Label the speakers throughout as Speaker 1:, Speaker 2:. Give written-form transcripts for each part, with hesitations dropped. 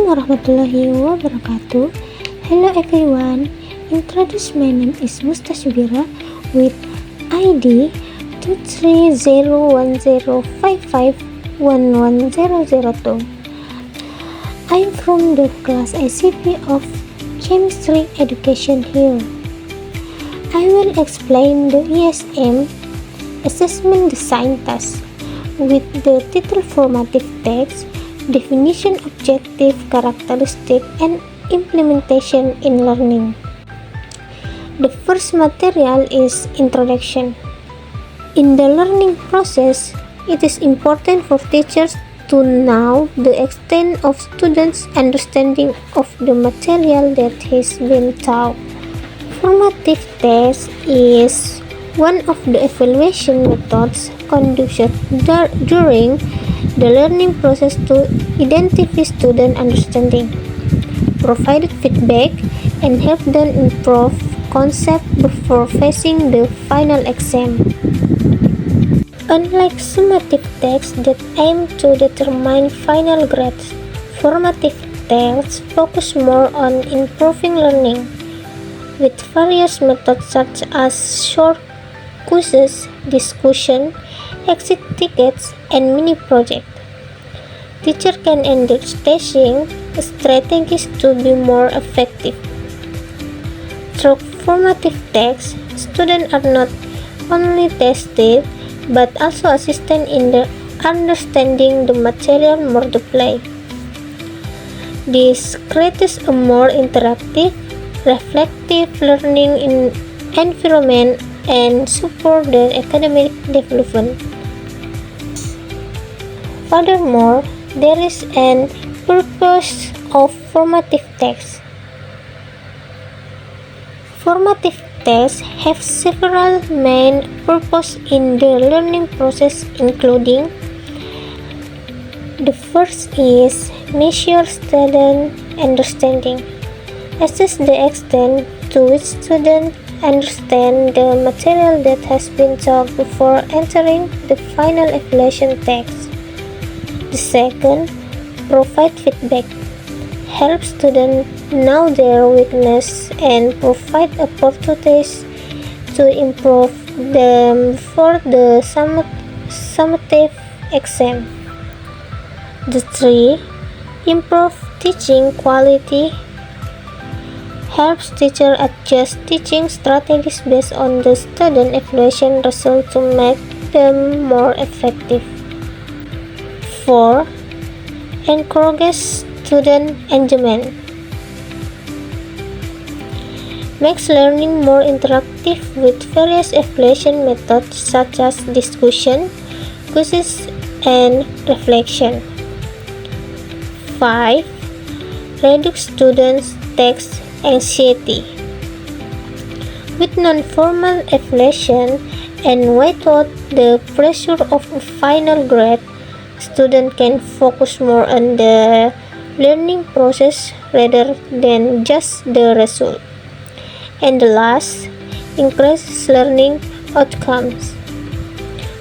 Speaker 1: warahmatullahi wabarakatuh. Hello everyone. Introduce, my name is Mustasybira with ID 2301055110002. I'm from the class ICP of Chemistry Education here. I will explain the ESM Assessment Design Task with the title Formative Text, Definition, Objective, Characteristic, and Implementation in Learning. The first material is Introduction. In the learning process, it is important for teachers to know the extent of students' understanding of the material that has been taught. Formative test is one of the evaluation methods conducted during the learning process to identify student understanding, provide feedback, and help them improve concept before facing the final exam. Unlike summative tests that aim to determine final grades, formative tests focus more on improving learning, with various methods such as short quizzes, discussion, exit tickets, and mini project. Teacher can engage teaching strategies to be more effective. Through formative tests, students are not only tested but also assisted in the understanding the material more deeply. This creates a more interactive, reflective learning environment and support their academic development. Furthermore, there is an purpose of formative tests. Formative tests have several main purposes in the learning process, including: the first is measure student understanding. Assess the extent to which students understand the material that has been taught before entering the final evaluation text. The second, provide feedback. Help students know their weakness and provide opportunities to improve them for the summative exam. The three, improve teaching quality. Helps teachers adjust teaching strategies based on the student evaluation results to make them more effective. 4. Encourages student engagement. Makes learning more interactive with various evaluation methods such as discussion, quizzes, and reflection. 5. Reduce students' text anxiety. With non-formal evaluation and without the pressure of a final grade, students can focus more on the learning process rather than just the result. And the last, increases learning outcomes.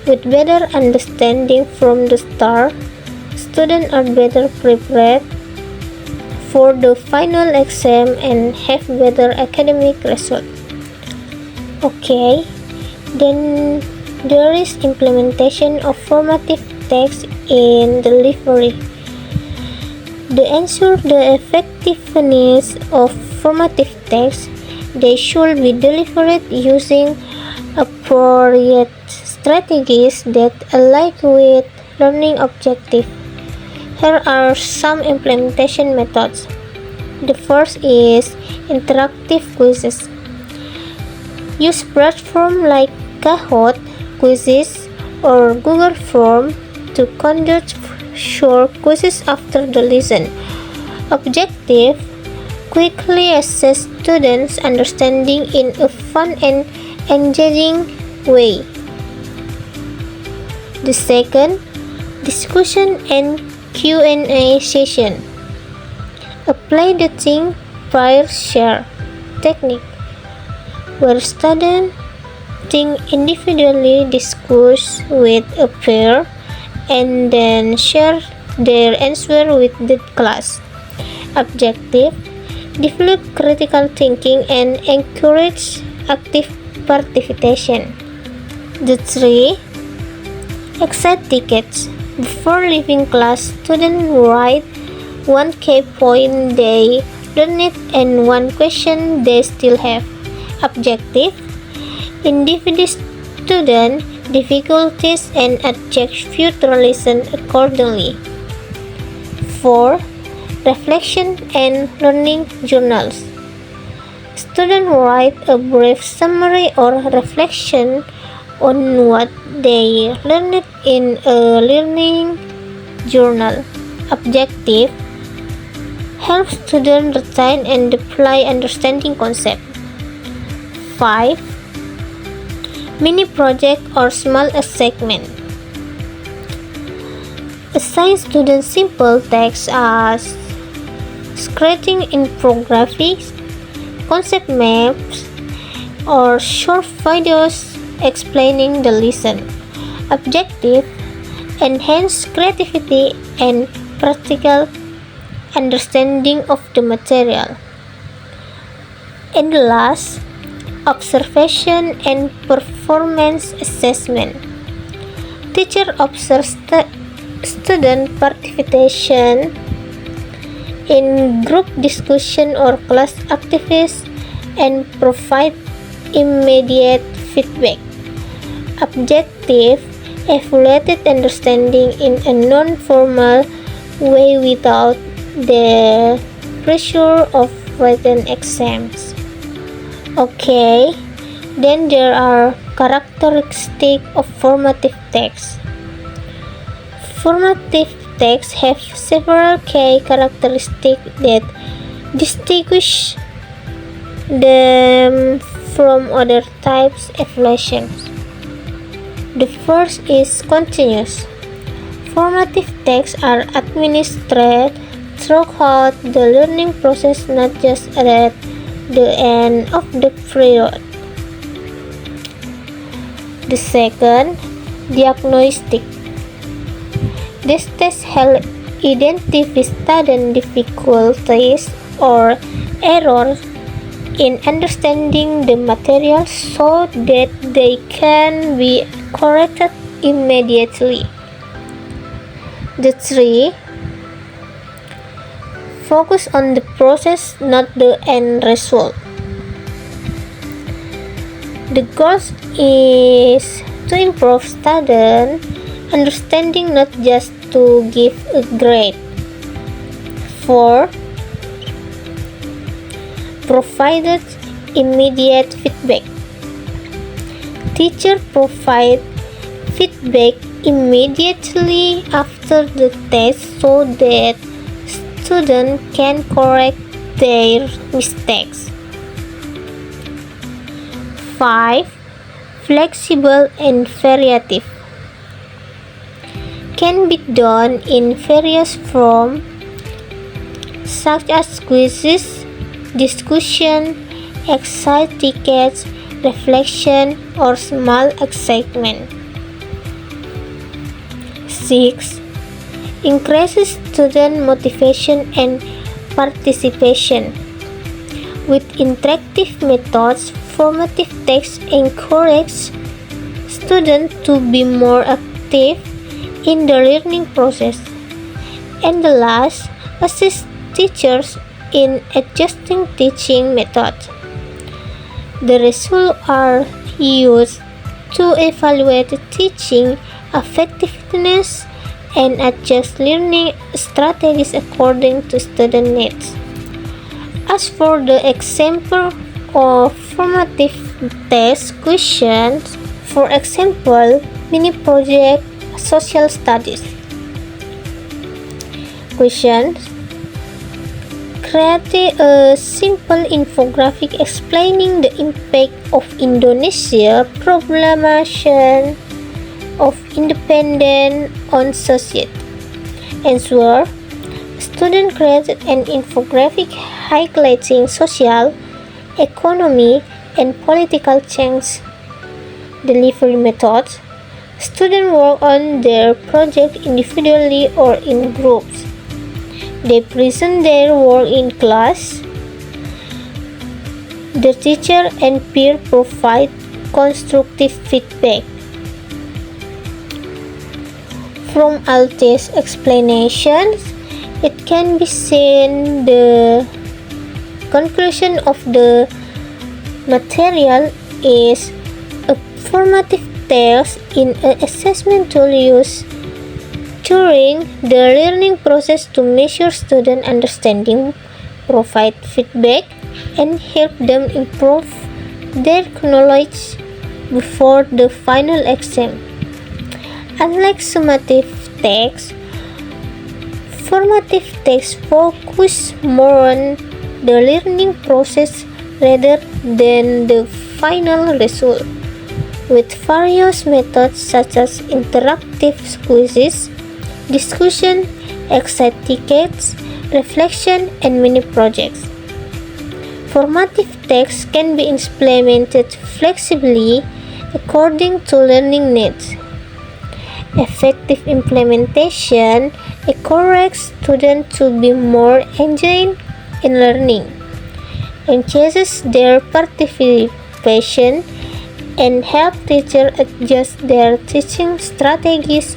Speaker 1: With better understanding from the start, students are better prepared for the final exam and have better academic results. Okay, then there is implementation of formative text in delivery. To ensure the effectiveness of formative text, they should be delivered using appropriate strategies that align with learning objectives. Here are some implementation methods. The first is interactive quizzes. Use platforms like Kahoot, Quizzes, or Google Form to conduct short quizzes after the lesson. Objective: quickly assess students' understanding in a fun and engaging way. The second, discussion and Q&A session. Apply the think, prior, share technique, where students think individually, discuss with a peer, and then share their answer with the class. Objective: develop critical thinking and encourage active participation. The 3. Exit tickets. Before leaving class, students write one key point they learned and one question they still have. Objective: individual student difficulties and adjust future lesson accordingly. 4. Reflection and learning journals. Students write a brief summary or reflection on what they learned in a learning journal. Objective: help students retain and apply understanding concepts. 5. Mini project or small assignment. Assign students simple tasks as creating infographics, concept maps, or short videos explaining the lesson. Objective: enhance creativity and practical understanding of the material. And last, observation and performance assessment. Teacher observes student participation in group discussion or class activities and provide immediate feedback. Objective: evaluated understanding in a non-formal way without the pressure of written exams. Okay, then there are characteristics of formative text. Formative texts have several key characteristics that distinguish them from other types of evaluations. The first is continuous. Formative texts are administered throughout the learning process, not just at the end of the period. The second, diagnostic. These tests help identify student difficulties or errors in understanding the material so that they can be corrected immediately. The 3. Focus on the process, not the end result. The goal is to improve student understanding, not just to give a grade. 4. Provided immediate feedback. Teacher provide feedback immediately after the test so that students can correct their mistakes. 5. Flexible and variative. Can be done in various forms such as quizzes, discussion, exit tickets, reflection, or small excitement. 6. Increases student motivation and participation. With interactive methods, formative text encourages students to be more active in the learning process. And the last, assist teachers in adjusting teaching methods. The results are used to evaluate teaching effectiveness and adjust learning strategies according to student needs. As for the example of formative test questions, for example, mini project social studies. Questions: create a simple infographic explaining the impact of Indonesia proclamation of independence on society. Answer: student created an infographic highlighting social, economy, and political change. Delivery methods: students work on their project individually or in groups. They present their work in class. The teacher and peer provide constructive feedback. From all these explanations, it can be seen the conclusion of the material is a formative text in an assessment tool used during the learning process to measure student understanding, provide feedback, and help them improve their knowledge before the final exam. Unlike summative text, formative text focus more on the learning process rather than the final result, with various methods such as interactive quizzes, discussion, exit tickets, reflection, and mini projects. Formative text can be implemented flexibly according to learning needs. Effective implementation encourages students to be more engaged in learning, enhances their participation, and help teachers adjust their teaching strategies.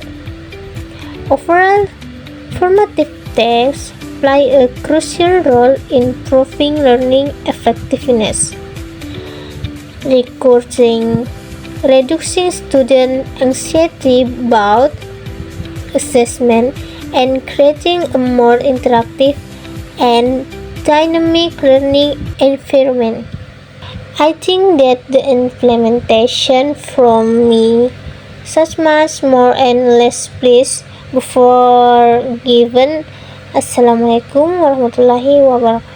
Speaker 1: Overall, formative tests play a crucial role in improving learning effectiveness, reducing student anxiety about assessment, and creating a more interactive and dynamic learning environment. I think that the implementation from me such much more and less please before given. Assalamualaikum warahmatullahi wabarakatuh.